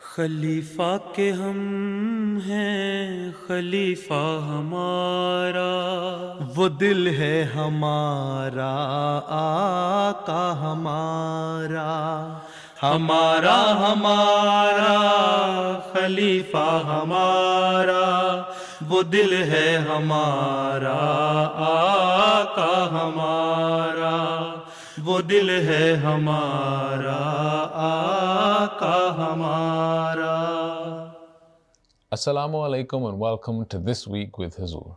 خلیفہ کے ہم ہیں خلیفہ ہمارا، وہ دل ہے ہمارا آقا ہمارا، ہمارا ہمارا خلیفہ ہمارا، وہ دل ہے ہمارا آقا ہمارا، وہ دل ہے ہمارا آقا ہمارا۔ Assalamu alaikum and welcome to This Week with Huzur.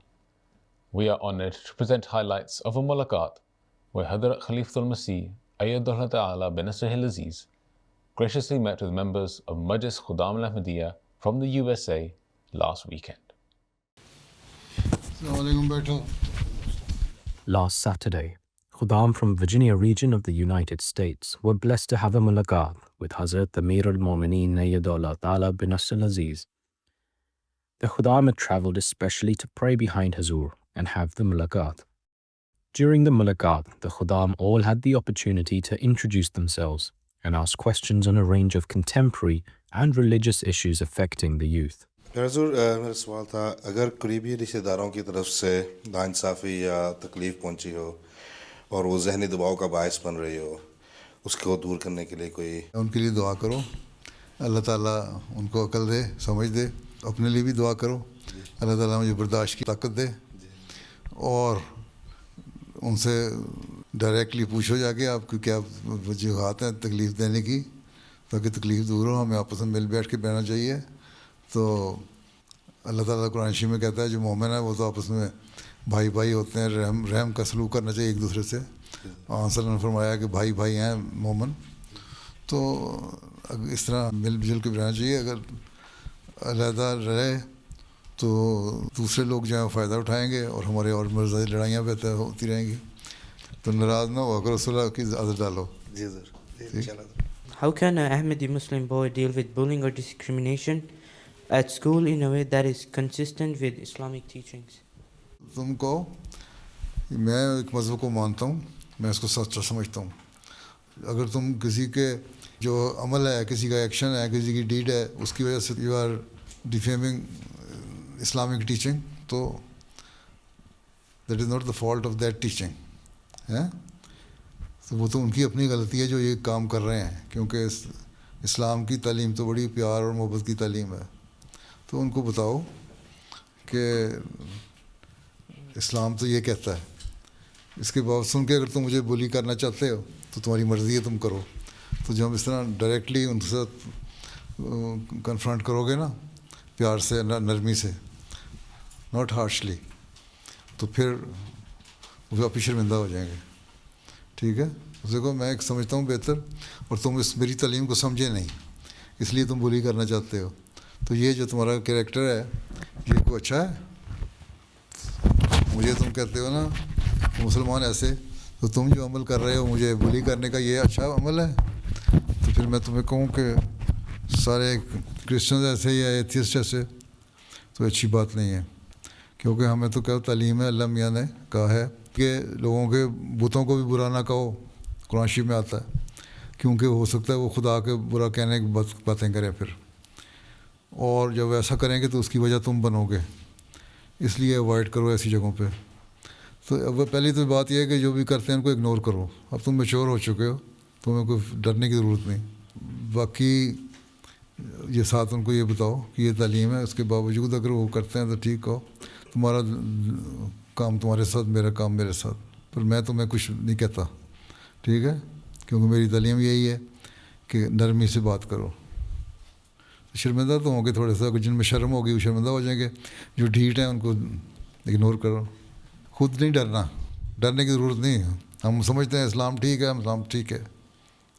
We are honored to present highlights of a mulaqat where Hadrat Khalifatul Masih Ayyadullah Ta'ala bin Nasrihil Aziz graciously met with members of Majlis Khudam al-Ahmadiyya from the USA last weekend. Last Saturday, Khudam from Virginia region of the United States were blessed to have a mulaqat with Hazrat Amir al-Mu'mineen Ayyadullah Ta'ala bin Nasrihil Aziz. The Khudam had travelled especially to pray behind Huzur and have the mulaqat. During the mulaqat, the Khudam all had the opportunity to introduce themselves and ask questions on a range of contemporary and religious issues affecting the youth. حضور میرا سوال تھا، اگر قریبی رشتہ داروں کی طرف سے ناانصافی یا تکلیف پہنچی ہو اور وہ ذہنی دباؤ کا باعث بن رہی ہو، اس کو دور کرنے کے لیے کوئی ان کے لیے دعا کرو، اللہ تعالیٰ ان کو عقل دے، سمجھ دے. اپنے لیے بھی دعا کرو، اللہ تعالیٰ مجھے برداشت کی طاقت دے. اور ان سے ڈائریکٹلی پوچھو جا کے آپ کی کیا وجوہات ہیں تکلیف دینے کی، تاکہ تکلیف دور ہو. ہمیں آپس میں مل بیٹھ کے رہنا چاہیے. تو اللہ تعالیٰ قرآن شریف میں کہتا ہے جو مومن ہے وہ تو آپس میں بھائی بھائی ہوتے ہیں، رحم کا سلوک کرنا چاہیے ایک دوسرے سے. صلی اللہ علیہ وسلم نے فرمایا کہ بھائی بھائی ہیں مومن. تو اس طرح مل جل کے رہنا چاہیے. اگر علیحدہ رہے تو دوسرے لوگ جو ہیں فائدہ اٹھائیں گے اور ہمارے اور مرزا لڑائیاں بہتر ہوتی رہیں گی. تو ناراض نہ ہو، اگر رسول اللہ کی عادت ڈالو. جی سر. How can an Ahmadi Muslim boy deal with bullying or discrimination at school in a way that is consistent with Islamic teachings? تم کو میں ایک مذہب کو مانتا ہوں، میں اس کو سچا سمجھتا ہوں. اگر تم کسی کے جو عمل ہے، کسی کا ایکشن ہے، کسی کی ڈیڈ ہے، اس کی وجہ سے you are defaming Islamic teaching, تو that is not the fault of that teaching ہے. تو وہ تو ان کی اپنی غلطی ہے جو یہ کام کر رہے ہیں، کیونکہ اسلام کی تعلیم تو بڑی پیار اور محبت کی تعلیم ہے. تو ان کو بتاؤ کہ اسلام تو یہ کہتا ہے. اس کے بعد سن کے اگر تم مجھے بولی کرنا چاہتے ہو تو تمہاری مرضی ہے، تم کرو. تو جب اس طرح ڈائریکٹلی ان کے ساتھ کنفرنٹ کرو گے نا، پیار سے، نرمی سے، ناٹ ہارشلی، تو پھر وہ آپ ہی شرمندہ ہو جائیں گے. ٹھیک ہے. دیکھو میں ایک سمجھتا ہوں بہتر، اور تم اس میری تعلیم کو سمجھے نہیں، اس لیے تم بولی کرنا چاہتے ہو. تو یہ جو تمہارا کریکٹر ہے یہ کو اچھا ہے. مجھے تم کہتے ہو نا مسلمان ایسے، تو تم جو عمل کر رہے ہو مجھے بولی کرنے کا، یہ اچھا عمل ہے. تو پھر میں تمہیں کہوں کہ سارے کرسچنز ایسے یا ایتھیسٹ ایسے، تو اچھی بات نہیں ہے. کیونکہ ہمیں تو کیا تعلیم ہے، اللہ میاں نے کہا ہے کہ لوگوں کے بتوں کو بھی برا نہ کہو. قرآن شریف میں آتا ہے، کیونکہ ہو سکتا ہے وہ خدا کے برا کہنے کی باتیں کریں پھر، اور جب ایسا کریں گے تو اس کی وجہ تم بنو گے. اس لیے اوائڈ کرو ایسی جگہوں پہ. تو اب پہلی تو بات یہ ہے کہ جو بھی کرتے ہیں ان کو اگنور کرو. اب تم میچور ہو چکے ہو، تمہیں کوئی ڈرنے کی ضرورت نہیں. باقی یہ ساتھ ان کو یہ بتاؤ کہ یہ تعلیم ہے، اس کے باوجود اگر وہ کرتے ہیں تو ٹھیک ہو، تمہارا کام تمہارے ساتھ، میرا کام میرے ساتھ. پر میں تمہیں کچھ نہیں کہتا، ٹھیک ہے، کیونکہ میری تعلیم یہی ہے کہ نرمی سے بات کرو. شرمندہ تو ہوں گے تھوڑے سا، جن میں شرم ہوگی وہ شرمندہ ہو جائیں گے. جو ڈھیٹ ہیں ان کو اگنور کرو. خود نہیں ڈرنا، ڈرنے کی ضرورت نہیں ہے. ہم سمجھتے ہیں اسلام ٹھیک ہے، اسلام ٹھیک ہے،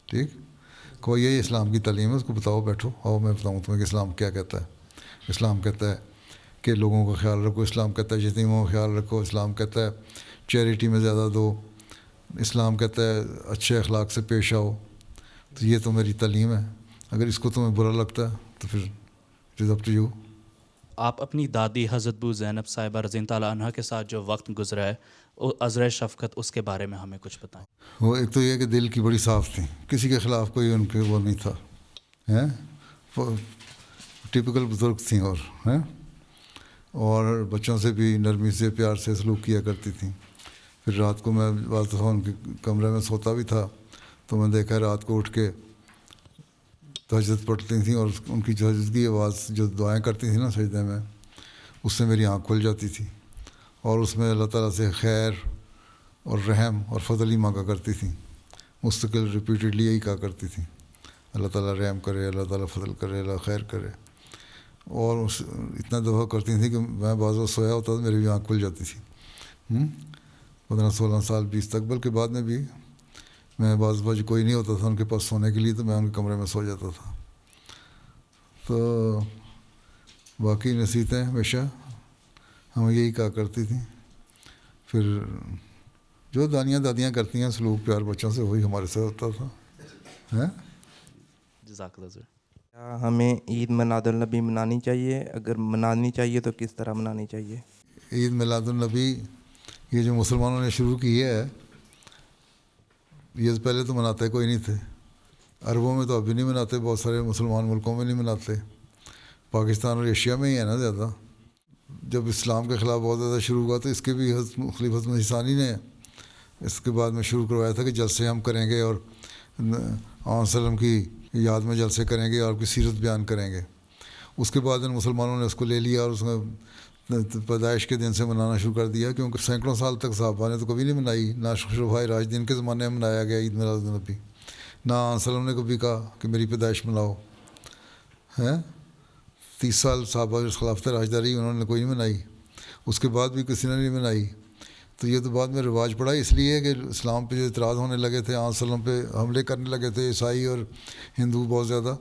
ٹھیک. کوئی یہی اسلام کی تعلیم ہے، اس کو بتاؤ. بیٹھو، آؤ میں بتاؤں تمہیں کہ اسلام کیا کہتا ہے. اسلام کہتا ہے کہ لوگوں کا خیال رکھو. اسلام کہتا ہے یتیموں کا خیال رکھو. اسلام کہتا ہے چیریٹی میں زیادہ دو. اسلام کہتا ہے اچھے اخلاق سے پیش آؤ. تو یہ تو میری تعلیم ہے. اگر اس کو تمہیں برا لگتا ہے تو پھر it is up to you. آپ اپنی دادی حضرت بو زینب صاحبہ رضی اللہ تعالیٰ عنہ کے ساتھ جو وقت گزرا ہے، عذر شفقت، اس کے بارے میں ہمیں کچھ بتائیں. وہ ایک تو یہ کہ دل کی بڑی صاف تھی، کسی کے خلاف کوئی ان کے وہ نہیں تھا. ٹپکل بزرگ تھیں اور بچوں سے بھی نرمی سے پیار سے سلوک کیا کرتی تھیں. پھر رات کو میں بعض دفعہ ان کے کمرے میں سوتا بھی تھا تو میں دیکھا رات کو اٹھ کے تہجد پڑھتی تھیں اور ان کی تہجد کی آواز جو دعائیں کرتی تھیں نا سجدے میں, اس سے میری آنکھ کھل جاتی تھی اور اس میں اللہ تعالیٰ سے خیر اور رحم اور فضل ہی مانگا کرتی تھیں. مستقل ریپیٹڈلی یہی کہا کرتی تھیں, اللہ تعالیٰ رحم کرے, اللہ تعالیٰ فضل کرے, اللہ خیر کرے. اور اتنا دفعہ کرتی تھیں کہ میں بعض وقت سویا ہوتا تو میری بھی آنکھ کھل جاتی تھی. 15-16 سال 20 تک, بلکہ بعد میں بھی میں بعض دفعہ کوئی نہیں ہوتا تھا ان کے پاس سونے کے لیے تو میں ان کے کمرے میں سو جاتا تھا. تو باقی نصیحتیں ہمیشہ ہمیں یہی کہا کرتی تھیں. پھر جو دادیاں کرتی ہیں سلوک پیار بچوں سے, وہی ہمارے ساتھ ہوتا تھا. جزاک اللہ سر. کیا ہمیں عید میلاد النبی منانی چاہیے؟ اگر منانی چاہیے تو کس طرح منانی چاہیے؟ عید میلاد النبی یہ جو مسلمانوں نے شروع کی ہے, یہ پہلے تو مناتے کوئی نہیں تھے. عربوں میں تو ابھی نہیں مناتے, بہت سارے مسلمان ملکوں میں نہیں مناتے. پاکستان اور ایشیا میں ہی ہے نا زیادہ. جب اسلام کے خلاف بہت زیادہ شروع ہوا تو اس کے بھی خلیفۃ مسیح ثانی نے اس کے بعد میں شروع کروایا تھا کہ جلسے ہم کریں گے اور وسلم کی یاد میں جلسے کریں گے اور آپ کی سیرت بیان کریں گے. اس کے بعد ان مسلمانوں نے اس کو لے لیا اور اس میں پیدائش کے دن سے منانا شروع کر دیا, کیونکہ سینکڑوں سال تک صحابہ نے تو کبھی نہیں منائی. نہ خلفائے راشدین کے زمانے میں منایا گیا عید میلاد النبی, نہ وسلم نے کبھی کہا کہ میری پیدائش مناؤ. 30 سال صحابہ خلافت راشدہ رہی, انہوں نے کوئی نہیں منائی. اس کے بعد بھی کسی نے نہیں منائی. تو یہ تو بعد میں رواج پڑا, اس لیے کہ اسلام پہ جو اعتراض ہونے لگے تھے, وسلم پہ حملے کرنے لگے تھے عیسائی اور ہندو بہت زیادہ.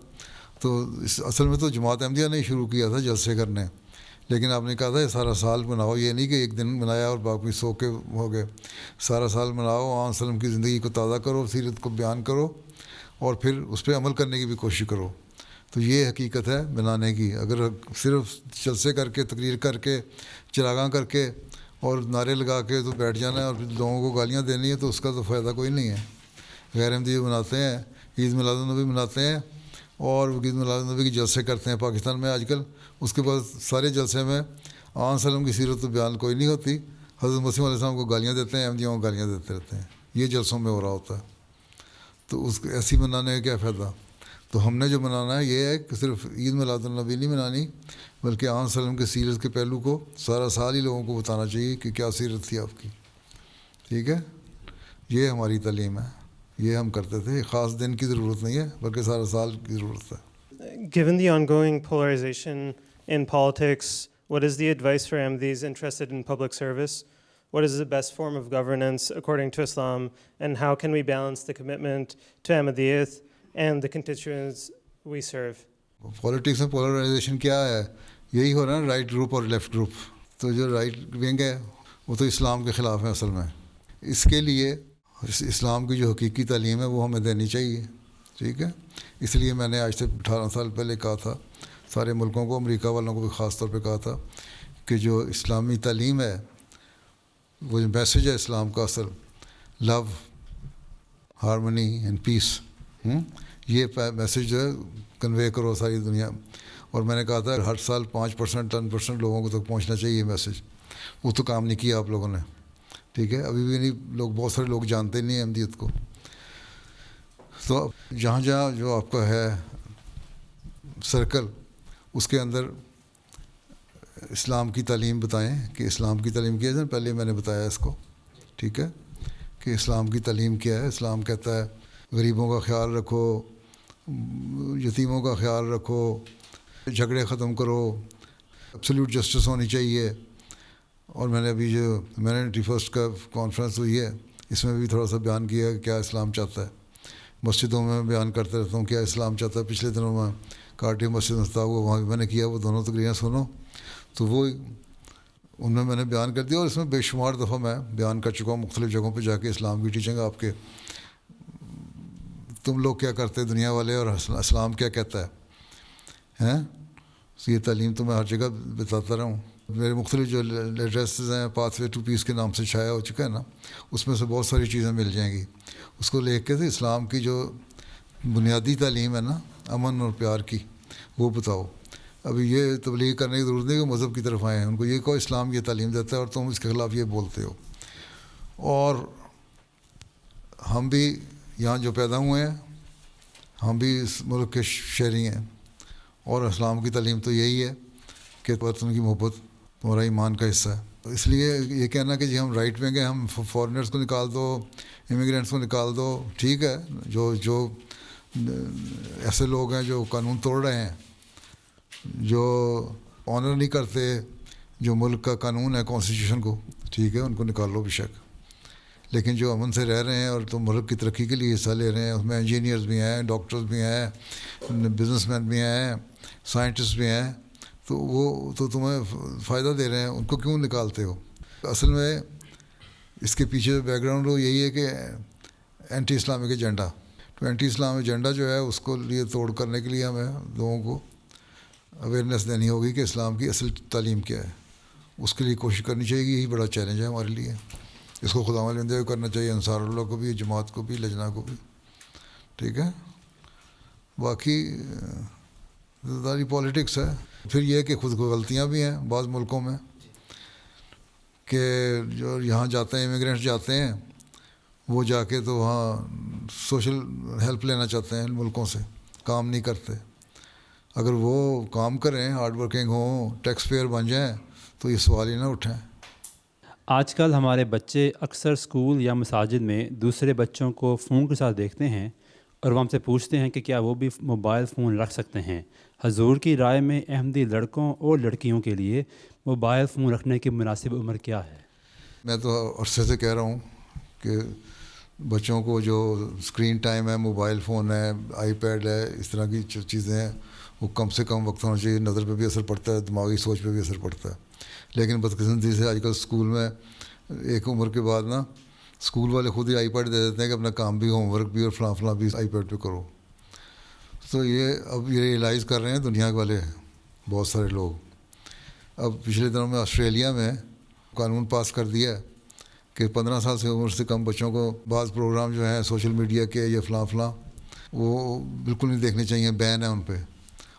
تو اصل میں تو جماعت احمدیہ نے شروع کیا تھا جلسے کرنے, لیکن آپ نے کہا تھا سارا سال مناؤ, یہ نہیں کہ ایک دن منایا اور باقی سو کے ہو گئے. سارا سال مناؤ, وسلم کی زندگی کو تازہ کرو, سیرت کو بیان کرو اور پھر اس پہ عمل کرنے کی بھی کوشش کرو. تو یہ حقیقت ہے منانے کی. اگر صرف جلسے کر کے, تقریر کر کے, چراغاں کر کے اور نعرے لگا کے تو بیٹھ جانا ہے اور لوگوں کو گالیاں دینی ہے, تو اس کا تو فائدہ کوئی نہیں ہے. غیر احمدی مناتے ہیں, عید میلاد النبی مناتے ہیں اور عید میلاد النبی کے جلسے کرتے ہیں پاکستان میں آج کل. اس کے بعد سارے جلسے میں وسلم کی سیرت و بیان کوئی نہیں ہوتی, حضرت مسیح علیہ السلام کو گالیاں دیتے ہیں, احمدیوں کو گالیاں دیتے رہتے ہیں. یہ جلسوں میں ہو رہا ہوتا ہے. تو اس ایسی منانے کا کیا فائدہ؟ تو ہم نے جو منانا ہے یہ ہے کہ صرف عید میلاد النبی نہیں منانی, بلکہ آن وسلم کے سیرت کے پہلو کو سارا سال ہی لوگوں کو بتانا چاہیے کہ کیا سیرت تھی آپ کی. ٹھیک ہے, یہ ہماری تعلیم ہے, یہ ہم کرتے تھے. خاص دن کی ضرورت نہیں ہے بلکہ سارا سال کی ضرورت ہے. Given the ongoing polarization in politics, what is the advice for Ahmadis interested in public service? What is the best form of governance according to Islam, and how can we balance the commitment to Ahmadiyyat and the constituents we serve? Politics میں polarisation کیا ہے؟ یہی ہو رہا ہے right group اور left group. تو جو right wing ہے وہ تو اسلام کے خلاف ہے اصل میں. اس کے لیے اسلام کی جو حقیقی تعلیم ہے وہ ہمیں دینی چاہیے. ٹھیک ہے, اس لیے میں نے آج سے 18 سال پہلے کہا تھا سارے ملکوں کو, امریکہ والوں کو بھی خاص طور پہ کہا تھا کہ جو اسلامی تعلیم ہے, وہ جو میسیج ہے اسلام کا اصل, لو, ہارمنی اینڈ پیس, یہ میسیج جو ہے کنوے کرو ساری دنیا. اور میں نے کہا تھا ہر سال 5% 10% لوگوں کو تک پہنچنا چاہیے یہ میسیج. وہ تو کام نہیں کیا آپ لوگوں نے. ٹھیک ہے, ابھی بھی نہیں, لوگ بہت سارے لوگ جانتے نہیں ہیں احمدیت کو. تو جہاں جہاں جو آپ کا ہے سرکل, اس کے اندر اسلام کی تعلیم بتائیں کہ اسلام کی تعلیم کیا جائے. پہلے میں نے بتایا اس کو, ٹھیک ہے, کہ اسلام کی تعلیم کیا ہے. اسلام کہتا ہے غریبوں کا خیال رکھو, یتیموں کا خیال رکھو, جھگڑے ختم کرو, ایبسلیوٹ جسٹس ہونی چاہیے. اور میں نے ابھی جو ہیومینٹی فرسٹ کا کانفرنس ہوئی ہے, اس میں بھی تھوڑا سا بیان کیا کہ کیا اسلام چاہتا ہے. مسجدوں میں بیان کرتے رہتا ہوں کیا اسلام چاہتا ہے. پچھلے دنوں میں کارٹی مسجد میں تھا, وہ وہاں بھی میں نے کیا, وہ دونوں تقریریں سنو. تو وہ ان میں نے بیان کر دیا, اور اس میں بے شمار دفعہ میں بیان کر چکا ہوں مختلف جگہوں پہ جا کے اسلام کی ٹیچنگ آپ کے. تم لوگ کیا کرتے دنیا والے, اور اسلام کیا کہتا ہے. یہ تعلیم تو میں ہر جگہ بتاتا رہا ہوں. میرے مختلف جو ایڈریسز ہیں پاتھ وے ٹو پیس کے نام سے چھایا ہو چکا ہے نا, اس میں سے بہت ساری چیزیں مل جائیں گی. اس کو لے کے اسلام کی جو بنیادی تعلیم ہے نا, امن اور پیار کی, وہ بتاؤ. ابھی یہ تبلیغ کرنے کی ضرورت نہیں کہ مذہب کی طرف آئیں. ان کو یہ کہو اسلام یہ تعلیم دیتا ہے اور تم اس کے خلاف یہ بولتے ہو. اور ہم بھی یہاں جو پیدا ہوئے ہیں ہم بھی اس ملک کے شہری ہیں, اور اسلام کی تعلیم تو یہی ہے کہ وطن کی محبت تمہارا ایمان کا حصہ ہے. اس لیے یہ کہنا کہ جی ہم رائٹ ونگ ہیں, ہم فارنرز کو نکال دو, امیگرینٹس کو نکال دو, ٹھیک ہے, جو ایسے لوگ ہیں جو قانون توڑ رہے ہیں, جو آنر نہیں کرتے جو ملک کا قانون ہے, کانسٹیٹیوشن کو, ٹھیک ہے, ان کو نکال لو بے شک. لیکن جو امن سے رہ رہے ہیں اور تم ملک کی ترقی کے لیے حصہ لے رہے ہیں, اس میں انجینئرز بھی ہیں, ڈاکٹرز بھی ہیں, بزنس مین بھی ہیں, سائنٹسٹ بھی ہیں, تو وہ تو تمہیں فائدہ دے رہے ہیں, ان کو کیوں نکالتے ہو؟ اصل میں اس کے پیچھے جو بیک گراؤنڈ وہ یہی ہے کہ اینٹی اسلامک ایجنڈا. تو اینٹی اسلامک ایجنڈا جو ہے اس کو لیے توڑ کرنے کے لیے ہمیں لوگوں کو اویئرنیس دینی ہوگی کہ اسلام کی اصل تعلیم کیا ہے. اس کے لیے کوشش کرنی چاہیے. یہی بڑا چیلنج ہے ہمارے لیے. اس کو خدا والے بندے کو کرنا چاہیے, انصار اللہ کو بھی, جماعت کو بھی, لجنا کو بھی, ٹھیک ہے. باقی داری پالیٹکس ہے. پھر یہ کہ خود کو غلطیاں بھی ہیں بعض ملکوں میں, کہ جو یہاں جاتے ہیں امیگرینٹس جاتے ہیں, وہ جا کے تو وہاں سوشل ہیلپ لینا چاہتے ہیں ملکوں سے, کام نہیں کرتے. اگر وہ کام کریں, ہارڈ ورکنگ ہوں, ٹیکس پیئر بن جائیں, تو یہ سوال ہی نہ اٹھیں. آج کل ہمارے بچے اکثر اسکول یا مساجد میں دوسرے بچوں کو فون کے ساتھ دیکھتے ہیں اور وہ ہم سے پوچھتے ہیں کہ کیا وہ بھی موبائل فون رکھ سکتے ہیں. حضور کی رائے میں احمدی لڑکوں اور لڑکیوں کے لیے موبائل فون رکھنے کی مناسب عمر کیا ہے؟ میں تو عرصے سے کہہ رہا ہوں کہ بچوں کو جو اسکرین ٹائم ہے, موبائل فون ہے, آئی پیڈ ہے, اس طرح کی جو چیزیں ہیں وہ کم سے کم وقت ہونا چاہیے. نظر پہ بھی اثر پڑتا ہے, دماغی سوچ پہ بھی اثر پڑتا ہے. لیکن بدقسمتی سے آج کل اسکول میں ایک عمر کے بعد نا اسکول والے خود ہی آئی پیڈ دے دیتے ہیں کہ اپنا کام بھی, ہوم ورک بھی, اور فلاں فلاں بھی آئی پیڈ پہ کرو. تو یہ اب یہ ریئلائز کر رہے ہیں دنیا والے بہت سارے لوگ. اب پچھلے دنوں میں آسٹریلیا میں قانون پاس کر دیا ہے کہ 15 سال سے عمر سے کم بچوں کو بعض پروگرام جو ہیں سوشل میڈیا کے یا فلاں فلاں وہ بالکل نہیں دیکھنے چاہیے, بین ہے ان پہ.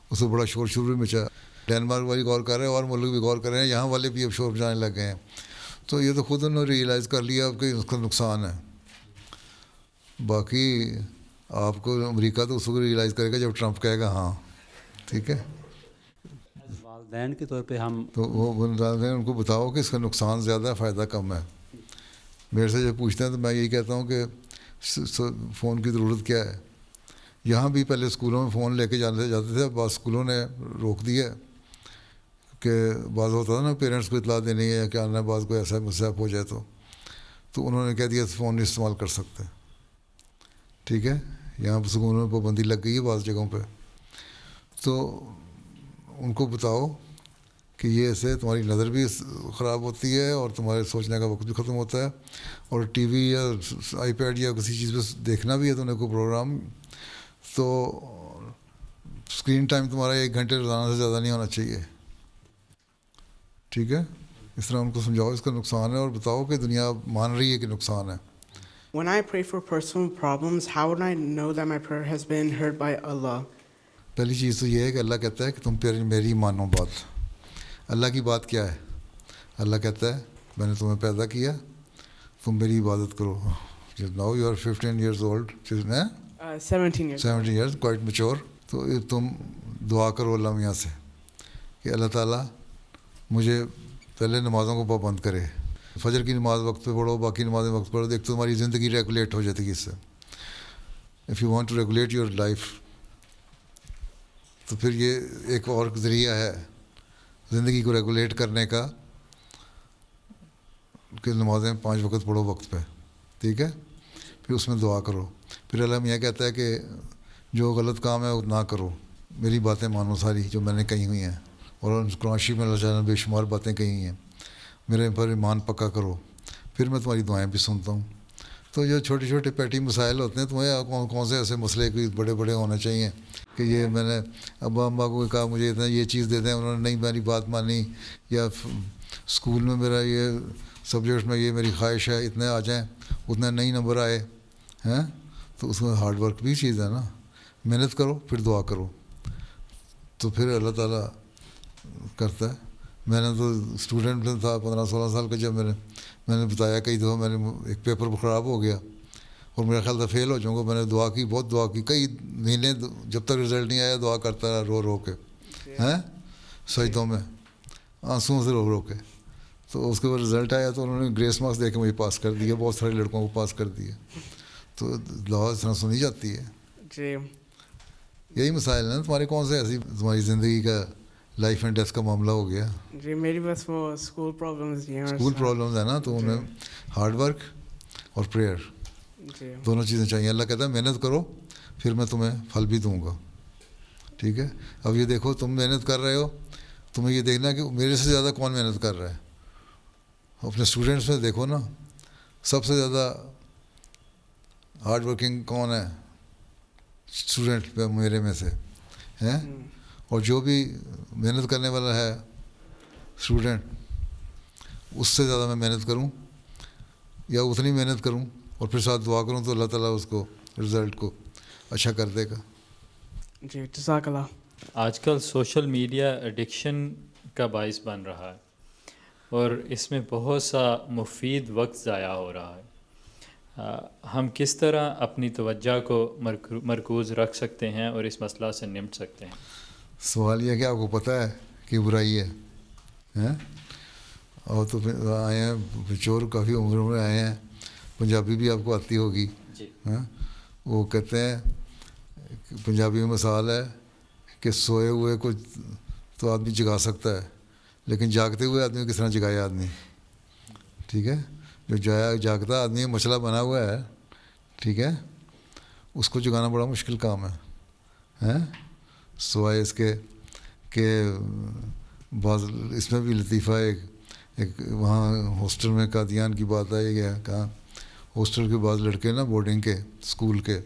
اس سے بڑا شور شور بھی مچا. ڈینمارک والی غور کر رہے ہیں اور ملک بھی غور کر رہے ہیں, یہاں والے بھی اب شور بجانے لگ گئے ہیں. تو یہ تو خود انہوں نے ریئلائز کر لیا اب کہ اس کا نقصان ہے. باقی آپ کو امریکہ تو اس کو ریئلائز کرے گا جب ٹرمپ کہے گا ہاں, ٹھیک ہے. والدین کے طور پہ ہم تو وہ والدین ان کو بتاؤ کہ اس کا نقصان زیادہ ہے, فائدہ کم ہے. میرے سے جب پوچھتے ہیں تو میں یہی کہتا ہوں کہ فون کی ضرورت کیا ہے. یہاں بھی پہلے اسکولوں میں فون لے کے جاتے تھے, بعض اسکولوں نے روک دیا کہ بعض ہوتا تھا نا پیرنٹس کو اطلاع دینی ہے یا کیا نہ, بعض کو ایسا مسئلہ ہو جائے تو انہوں نے کہہ دیا فون نہیں استعمال کر سکتے, ٹھیک ہے. یہاں پہ اسکولوں میں پابندی لگ گئی ہے بعض جگہوں پہ. تو ان کو بتاؤ کہ یہ ایسے تمہاری نظر بھی خراب ہوتی ہے اور تمہارے سوچنے کا وقت بھی ختم ہوتا ہے, اور ٹی وی یا آئی پیڈ یا کسی چیز پہ دیکھنا بھی ہے تو انہیں کوئی پروگرام, تو اسکرین ٹائم تمہارا 1 گھنٹے روزانہ سے زیادہ نہیں ہونا چاہیے, ٹھیک ہے. اس طرح ان کو سمجھاؤ اس کا نقصان ہے اور بتاؤ کہ دنیا مان رہی ہے کہ نقصان ہے. When I pray for personal problems, how would I know that my prayer has been heard by Allah? پہلی چیز تو یہ ہے کہ اللہ کہتا ہے کہ تم میری مانو بات. اللہ کی بات کیا ہے؟ اللہ کہتا ہے میں نے تمہیں پیدا کیا, تم میری عبادت کرو. Now you are 15 years old, 17 years. 17 years, quite mature. تو تم دعا کرو اللہ میاں سے کہ اللہ تعالیٰ مجھے پہلے نمازوں کو پابند کرے. فجر کی نماز وقت پہ پڑھو, باقی نمازیں وقت پڑھو, دیکھ تو تمہاری زندگی ریگولیٹ ہو جاتی ہے اس سے. If you want to regulate your life, تو پھر یہ ایک اور ذریعہ ہے زندگی کو ریگولیٹ کرنے کا کہ نمازیں 5 وقت پڑھو وقت پہ, ٹھیک ہے. پھر اس میں دعا کرو. پھر اللہ میاں کہتا ہے کہ جو غلط کام ہے وہ نہ کرو, میری باتیں مانو ساری جو میں نے کہی ہوئی ہیں, اور قرآن شریف میں اللہ تعالیٰ نے بے شمار باتیں کہی ہوئی ہیں. میرے پر ایمان پکا کرو, پھر میں تمہاری دعائیں بھی سنتا ہوں. تو جو چھوٹے چھوٹے پیٹی مسائل ہوتے ہیں, تمہیں کون سے ایسے مسئلے کوئی بڑے بڑے ہونے چاہیے کہ یہ میں نے ابا اماں کو کہا مجھے اتنا یہ چیز دے دیں, انہوں نے نہیں میری بات مانی, یا اسکول میں میرا یہ سبجیکٹ میں یہ میری خواہش ہے اتنے آ جائیں, اتنے نہیں نمبر آئے ہیں. تو اس میں ہارڈ ورک بھی چیز ہے نا, محنت کرو پھر دعا کرو. تو پھر اللہ تعالیٰ کرتا ہے. میں نے تو اسٹوڈنٹ تھا 15-16 سال کا, جب میں نے بتایا کئی دفعہ میں نے ایک پیپر خراب ہو گیا اور میرا خیال تھا فیل ہو جاؤں گا. میں نے دعا کی, بہت دعا کی, کئی مہینے جب تک رزلٹ نہیں آیا دعا کرتا رہا رو رو کے, ہیں سجدوں میں آنسوؤں سے رو رو کے. تو اس کے بعد رزلٹ آیا تو انہوں نے گریس مارکس دے کے مجھے پاس کر دیا, بہت سارے لڑکوں کو پاس کر دیا. تو دعا اس طرح سنی جاتی ہے. جی یہی مسائل ہیں تمہارے. کون سے ایسی تمہاری زندگی کا لائف اینڈ ڈیتھ کا معاملہ ہو گیا؟ جی میری بس وہ اسکول پرابلمز ہیں. اسکول پرابلمز ہے نا, تو انہیں ہارڈ ورک اور پریئر جی دونوں چیزیں چاہیے. اللہ کہتا ہے محنت کرو پھر میں تمہیں پھل بھی دوں گا. ٹھیک ہے, اب یہ دیکھو تم محنت کر رہے ہو, تمہیں یہ دیکھنا کہ میرے سے زیادہ کون محنت کر رہا ہے. اپنے اسٹوڈنٹس میں دیکھو نا, سب سے زیادہ ہارڈ ورکنگ کون ہے اسٹوڈنٹ میرے میں سے ہیں. اور جو بھی محنت کرنے والا ہے اسٹوڈنٹ, اس سے زیادہ میں محنت کروں یا اتنی محنت کروں اور پھر ساتھ دعا کروں تو اللہ تعالیٰ اس کو رزلٹ کو اچھا کر دے گا. جی جزاک اللہ. آج کل سوشل میڈیا ایڈکشن کا باعث بن رہا ہے اور اس میں بہت سا مفید وقت ضائع ہو رہا ہے. ہم کس طرح اپنی توجہ کو مرکوز رکھ سکتے ہیں اور اس مسئلہ سے نمٹ سکتے ہیں؟ سوال یہ کہ آپ کو پتہ ہے کہ برائی ہے ہیں, اور تو آئے ہیں چور کافی عمر میں آئے ہیں, پنجابی بھی آپ کو آتی ہوگی. ہاں, وہ کہتے ہیں پنجابی میں مثال ہے کہ سوئے ہوئے کو تو آدمی جگا سکتا ہے, لیکن جاگتے ہوئے آدمی کس طرح جگائے آدمی. ٹھیک ہے, جو جاگتا آدمی مسئلہ بنا ہوا ہے, ٹھیک ہے, اس کو جگانا بڑا مشکل کام ہے. ہیں سوائے اس کے کہ بعض اس میں بھی لطیفہ ایک وہاں ہاسٹل میں قادیان کی بات آئی ہے. کہاں ہاسٹل کے بعض لڑکے نا بورڈنگ کے اسکول کے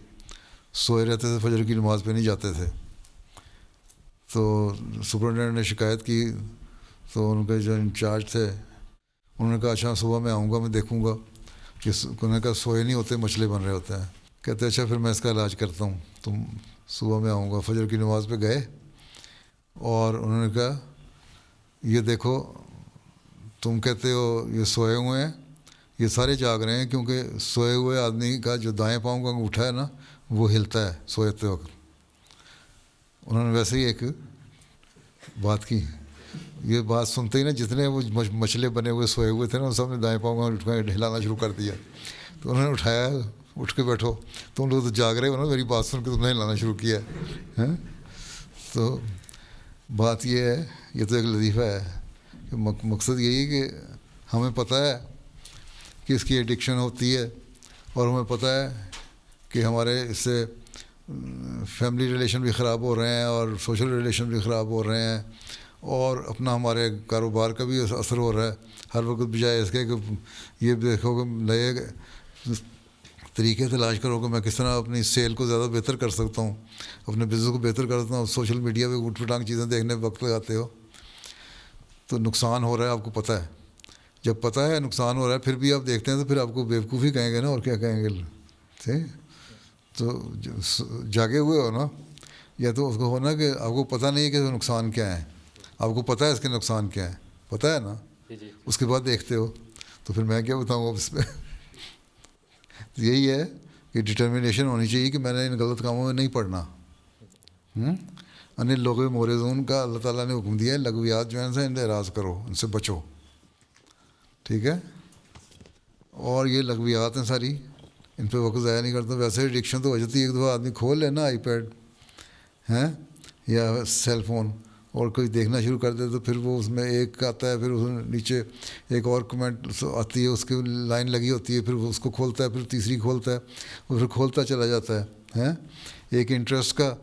سوئے رہتے تھے, فجر کی نماز پہ نہیں جاتے تھے. تو سپرنٹینڈنٹ نے شکایت کی تو ان کے جو انچارج تھے انہوں نے کہا اچھا صبح میں آؤں گا, میں دیکھوں گا کہ انہوں نے کہا سوئے نہیں ہوتے, مسئلے بن رہے ہوتے ہیں. کہتے اچھا پھر میں اس کا علاج کرتا ہوں, تم صبح میں آؤں گا. فجر کی نماز پہ گئے اور انہوں نے کہا یہ دیکھو تم کہتے ہو یہ سوئے ہوئے ہیں, یہ سارے جاگ رہے ہیں کیونکہ سوئے ہوئے آدمی کا جو دائیں پاؤں کا انگوٹھا ہے نا وہ ہلتا ہے سوتے وقت. انہوں نے ویسے ہی ایک بات کی, یہ بات سنتے ہی نا جتنے وہ مچھلے بنے ہوئے سوئے ہوئے تھے نا سب نے دائیں پاؤں کا ہلانا شروع کر دیا. تو انہوں نے اٹھایا, اٹھ کے بیٹھو, تم لوگ تو جاگ رہے ہو نا, میری بات سن کے تم نے ہلانا شروع کیا ہے. تو بات یہ ہے, یہ تو ایک لطیفہ ہے کہ مقصد یہی ہے کہ ہمیں پتہ ہے کہ اس کی ایڈکشن ہوتی ہے اور ہمیں پتہ ہے کہ ہمارے اس سے فیملی ریلیشن بھی خراب ہو رہے ہیں اور سوشل ریلیشن بھی خراب ہو رہے ہیں اور اپنا ہمارے کاروبار کا بھی اثر ہو رہا ہے. ہر وقت بجائے اس کے کہ یہ دیکھو کہ نئے طریقے تلاش کرو کہ میں کس طرح اپنی سیل کو زیادہ بہتر کر سکتا ہوں, اپنے بزنس کو بہتر کر سکتا ہوں, سوشل میڈیا پہ اٹھ پٹانگ چیزیں دیکھنے میں وقت لگاتے ہو تو نقصان ہو رہا ہے. آپ کو پتہ ہے, جب پتہ ہے نقصان ہو رہا ہے پھر بھی آپ دیکھتے ہیں تو پھر آپ کو بیوقوفی کہیں گے نا, اور کیا کہیں گے. ٹھیک, تو جاگے ہوئے ہو نا, یا تو اس کو ہونا کہ آپ کو پتہ نہیں ہے کہ نقصان کیا ہے, آپ کو پتہ ہے اس کے نقصان کیا ہے, پتہ ہے نا, اس کے بعد دیکھتے ہو. تو پھر میں کیا بتاؤں اب اس پہ. یہی ہے کہ ڈٹرمنیشن ہونی چاہیے کہ میں نے ان غلط کاموں میں نہیں پڑھنا. ان لوگوں مورزون کا اللہ تعالیٰ نے حکم دیا ہے, لغویات جو ہیں ان سے اعراض کرو, ان سے بچو. ٹھیک ہے, اور یہ لغویات ہیں ساری, ان پہ وقت ضائع نہیں کرتا. ویسے ایڈکشن تو ہو جاتی ہے, ایک دفعہ آدمی کھول لینا آئی پیڈ ہیں یا سیل فون اور کوئی دیکھنا شروع کر دے تو پھر وہ اس میں ایک آتا ہے, پھر اس میں نیچے ایک اور کمنٹ آتی ہے, اس کی لائن لگی ہوتی ہے, پھر وہ اس کو کھولتا ہے, پھر تیسری کھولتا ہے, اور پھر کھولتا چلا جاتا ہے. ایک انٹرسٹ کا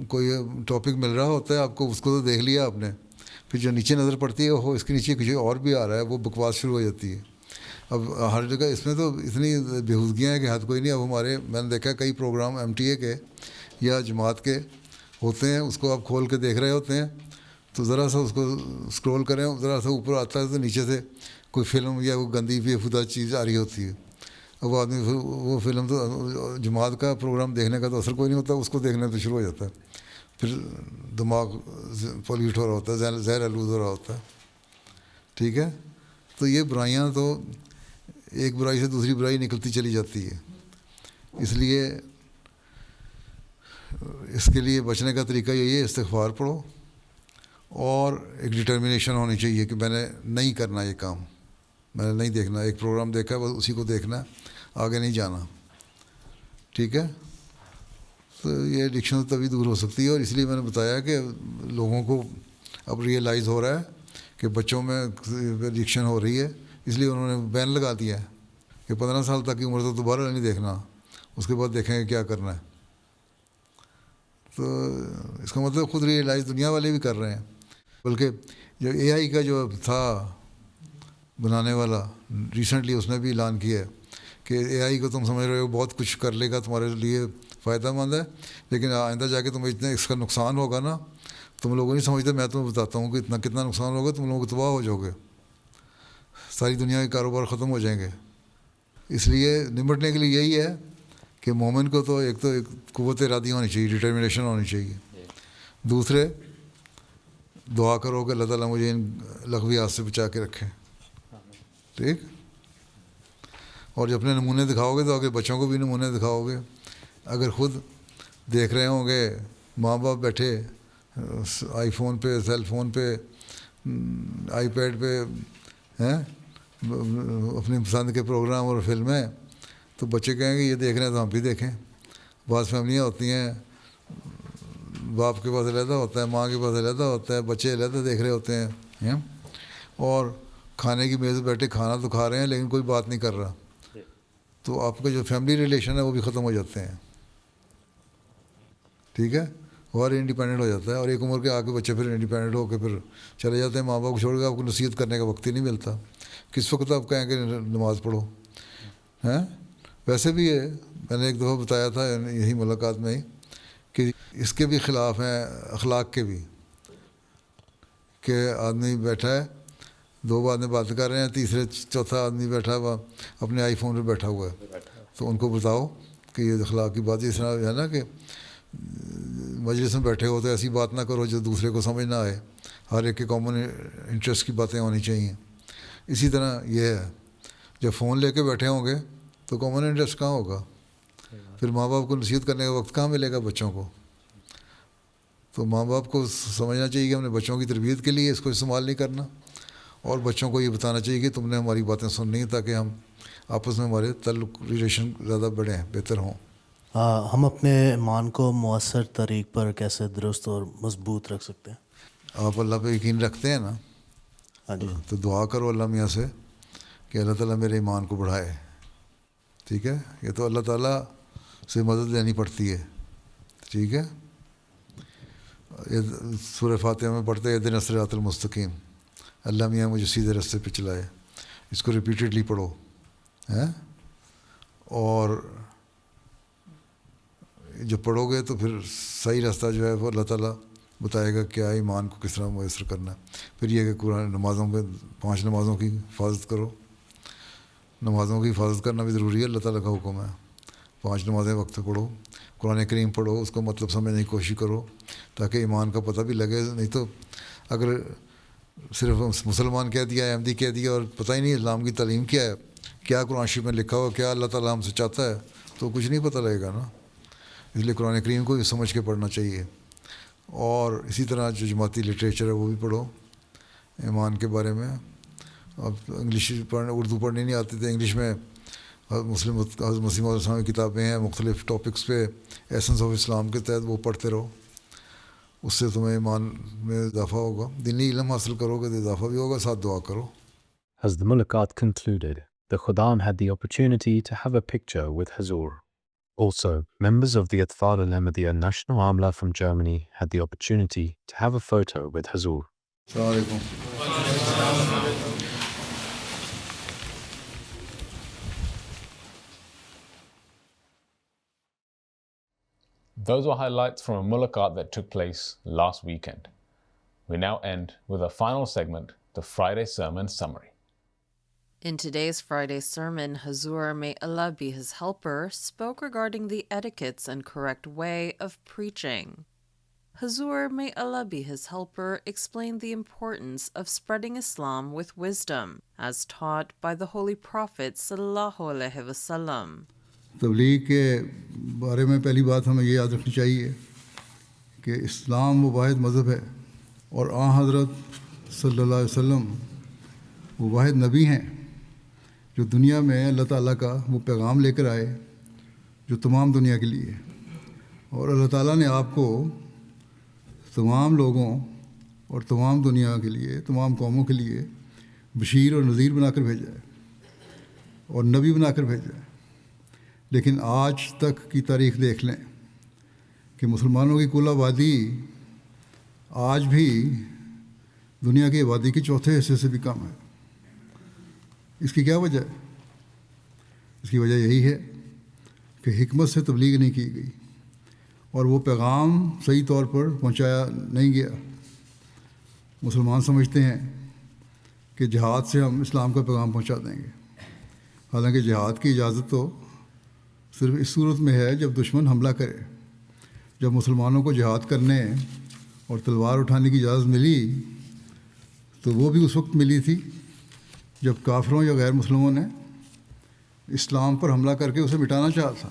کوئی ٹاپک مل رہا ہوتا ہے آپ کو, اس کو تو دیکھ لیا آپ نے, پھر جو نیچے نظر پڑتی ہے وہ اس کے نیچے کچھ اور بھی آ رہا ہے, وہ بکواس شروع ہو جاتی ہے. اب ہر جگہ اس میں تو اتنی بےہودگیاں ہیں کہ حد کوئی نہیں. اب ہمارے میں نے دیکھا کئی پروگرام MTA کے یا جماعت کے ہوتے ہیں, اس کو آپ کھول کے دیکھ رہے ہوتے ہیں تو ذرا سا اس کو اسکرول کریں, ذرا سا اوپر آتا ہے تو نیچے سے کوئی فلم یا کوئی گندی بےہودہ چیز آ رہی ہوتی ہے. اب آدمی وہ فلم تو جماعت کا پروگرام دیکھنے کا تو اثر کوئی نہیں ہوتا, اس کو دیکھنے تو شروع ہو جاتا ہے. پھر دماغ پولیوٹ ہو رہا ہوتا ہے، زہر آلود ہو رہا ہوتا ہے. ٹھیک ہے، تو یہ برائیاں تو ایک برائی سے دوسری برائی نکلتی چلی جاتی ہے. اس لیے اس کے لیے بچنے کا طریقہ یہی ہے، استغفار پڑھو اور ایک ڈٹرمنیشن ہونی چاہیے کہ میں نے نہیں کرنا یہ کام، میں نے نہیں دیکھنا. ایک پروگرام دیکھا ہے بس اسی کو دیکھنا ہے، آگے نہیں جانا. ٹھیک ہے، تو یہ ایڈکشن تبھی دور ہو سکتی ہے. اور اس لیے میں نے بتایا کہ لوگوں کو اب ریئلائز ہو رہا ہے کہ بچوں میں ایڈکشن ہو رہی ہے، اس لیے انہوں نے بین لگا دیا ہے کہ 15 سال تک کی عمر تو دوبارہ نہیں دیکھنا، اس کے بعد دیکھیں گے کیا کرنا ہے. تو اس کا مطلب خود ریئلائز دنیا والے بھی کر رہے ہیں. بلکہ جو اے آئی کا جو تھا بنانے والا، ریسنٹلی اس نے بھی اعلان کیا ہے کہ اے آئی کو تم سمجھ رہے ہو بہت کچھ کر لے گا، تمہارے لیے فائدہ مند ہے، لیکن آئندہ جا کے تمہیں اتنا اس کا نقصان ہوگا نا، تم لوگ نہیں سمجھتے. میں تمہیں بتاتا ہوں کہ کتنا نقصان ہوگا، تم لوگ تباہ ہو جاؤ گے، ساری دنیا کے کاروبار ختم ہو جائیں گے. اس لیے نمٹنے کے لیے یہی ہے کہ مومن کو تو ایک قوت ارادی ہونی چاہیے، ڈٹرمنیشن ہونی چاہیے. دوسرے دعا کرو کہ اللہ تعالیٰ مجھے ان لغویات سے بچا کے رکھیں. ٹھیک، اور جب اپنے نمونے دکھاؤ گے تو آگے بچوں کو بھی نمونے دکھاؤ گے. اگر خود دیکھ رہے ہوں گے ماں باپ بیٹھے آئی فون پہ، سیل فون پہ، آئی پیڈ پہ ہیں اپنی پسند کے پروگرام اور فلمیں، تو بچے کہیں گے یہ دیکھ رہے ہیں تو ہم بھی دیکھیں. بعض فیملیاں ہوتی ہیں باپ کے پاس علیحدہ ہوتا ہے، ماں کے پاس علیحدہ ہوتا ہے، بچے علیحدہ دیکھ رہے ہوتے ہیں، اور کھانے کی میز بیٹھے کھانا تو کھا رہے ہیں لیکن کوئی بات نہیں کر رہا. تو آپ کا جو فیملی ریلیشن ہے وہ بھی ختم ہو جاتے ہیں. ٹھیک ہے، اور انڈیپینڈنٹ ہو جاتا ہے. اور ایک عمر کے آ کے بچے پھر انڈیپینڈنٹ ہو کے پھر چلے جاتے ہیں، ماں باپ کو چھوڑ کے. آپ کو نصیحت کرنے کا وقت ہی نہیں ملتا. کس وقت آپ کہیں کہ نماز پڑھو ہیں. ویسے بھی ہے، میں نے ایک دفعہ بتایا تھا یہی ملاقات میں ہی کہ اس کے بھی خلاف ہیں اخلاق کے بھی، کہ آدمی بیٹھا ہے، دو آدمی بات کر رہے ہیں، تیسرے چوتھا آدمی بیٹھا ہوا اپنے آئی فون پہ بیٹھا ہوا ہے. تو ان کو بتاؤ کہ یہ اخلاق کی بات اس طرح ہے نا کہ مجلس میں بیٹھے ہو تو ایسی بات نہ کرو جو دوسرے کو سمجھ نہ آئے. ہر ایک کے کامن انٹرسٹ کی باتیں ہونی چاہیے. اسی طرح یہ ہے، جب فون لے کے بیٹھے ہوں گے تو کامن انٹرسٹ کہاں ہوگا؟ پھر ماں باپ کو نصیحت کرنے کا وقت کہاں ملے گا بچوں کو؟ تو ماں باپ کو سمجھنا چاہیے کہ ہم نے بچوں کی تربیت کے لیے اس کو استعمال نہیں کرنا، اور بچوں کو یہ بتانا چاہیے کہ تم نے ہماری باتیں سننی ہیں تاکہ ہم آپس میں ہمارے تعلق ریلیشن زیادہ بڑھیں، بہتر ہوں. ہم اپنے ایمان کو مؤثر طریق پر کیسے درست اور مضبوط رکھ سکتے ہیں؟ آپ اللہ پہ یقین رکھتے ہیں نا؟ ہاں جی. تو دعا کرو اللہ میاں سے کہ اللہ تعالیٰ میرے ایمان کو بڑھائے. ٹھیک ہے، یہ تو اللہ تعالیٰ سے مدد لینی پڑتی ہے. ٹھیک ہے، سورہ فاتحہ میں پڑھتے اہدنا الصراط المستقیم، اللہ میاں مجھے سیدھے راستے پہ چلائے. اس کو ریپیٹڈلی پڑھو ہیں، اور جب پڑھو گے تو پھر صحیح راستہ جو ہے وہ اللہ تعالیٰ بتائے گا کیا ایمان کو کس طرح میسر کرنا ہے. پھر یہ کہ قرآن نمازوں پہ 5 نمازوں کی حفاظت کرو. نمازوں کی حفاظت کرنا بھی ضروری ہے، اللہ تعالیٰ کا حکم ہے. 5 نمازیں وقت سے پڑھو، قرآن کریم پڑھو، اس کو مطلب سمجھنے کی کوشش کرو تاکہ ایمان کا پتہ بھی لگے. نہیں تو اگر صرف مسلمان کہہ دیا، احمدی کہہ دیا اور پتہ ہی نہیں اسلام کی تعلیم کیا ہے، کیا قرآن شریف میں لکھا ہوا، کیا اللہ تعالیٰ ہم سے چاہتا ہے، تو کچھ نہیں پتہ لگے گا نا. اس لیے قرآن کریم کو بھی سمجھ کے پڑھنا چاہیے. اور اسی طرح جو جماعتی لٹریچر ہے وہ بھی پڑھو ایمان کے بارے میں. اب انگلش پڑھنے، اردو پڑھنے نہیں آتی، تو انگلش میں حضرت مسیح موعود السلام کی کتابیں ہیں مختلف ٹاپکس پہ، ایسنس آف اسلام کے تحت، وہ پڑھتے رہو. اس سے تمہیں ایمان میں اضافہ ہوگا، دینی علم حاصل کرو گے تو اضافہ بھی ہوگا، ساتھ دعا کرو. As the Mulaqat concluded, the Khuddam had the opportunity to have a picture with Hazur. Also, members of the Atfal al-Ahmadiyya National Amla from Germany had the opportunity to have a photo with Hazur. Assalamu alaikum. Those were highlights from a mulaqat that took place last weekend. We now end with a final segment, the Friday Sermon Summary. In today's Friday sermon, Hazur, may Allah be his helper, spoke regarding the etiquettes and correct way of preaching. Hazur, may Allah be his helper, explained the importance of spreading Islam with wisdom, as taught by the Holy Prophet sallallahu alaihi wasallam. تبلیغ کے بارے میں پہلی بات ہمیں یہ یاد رکھنی چاہیے کہ اسلام وہ واحد مذہب ہے اور آن حضرت صلی اللہ علیہ وسلم وہ واحد نبی ہیں جو دنیا میں اللہ تعالیٰ کا وہ پیغام لے کر آئے جو تمام دنیا کے لیے، اور اللہ تعالیٰ نے آپ کو تمام لوگوں اور تمام دنیا کے لیے، تمام قوموں کے لیے بشیر اور نذیر بنا کر بھیجا ہے اور نبی بنا کر بھیجا ہے۔ لیکن آج تک کی تاریخ دیکھ لیں کہ مسلمانوں کی کل آبادی آج بھی دنیا کی آبادی کے چوتھے حصے سے بھی کم ہے۔ اس کی کیا وجہ ہے؟ اس کی وجہ یہی ہے کہ حکمت سے تبلیغ نہیں کی گئی اور وہ پیغام صحیح طور پر پہنچایا نہیں گیا۔ مسلمان سمجھتے ہیں کہ جہاد سے ہم اسلام کا پیغام پہنچا دیں گے، حالانکہ جہاد کی اجازت تو صرف اس صورت میں ہے جب دشمن حملہ کرے۔ جب مسلمانوں کو جہاد کرنے اور تلوار اٹھانے کی اجازت ملی تو وہ بھی اس وقت ملی تھی جب کافروں یا غیر مسلموں نے اسلام پر حملہ کر کے اسے مٹانا چاہا تھا۔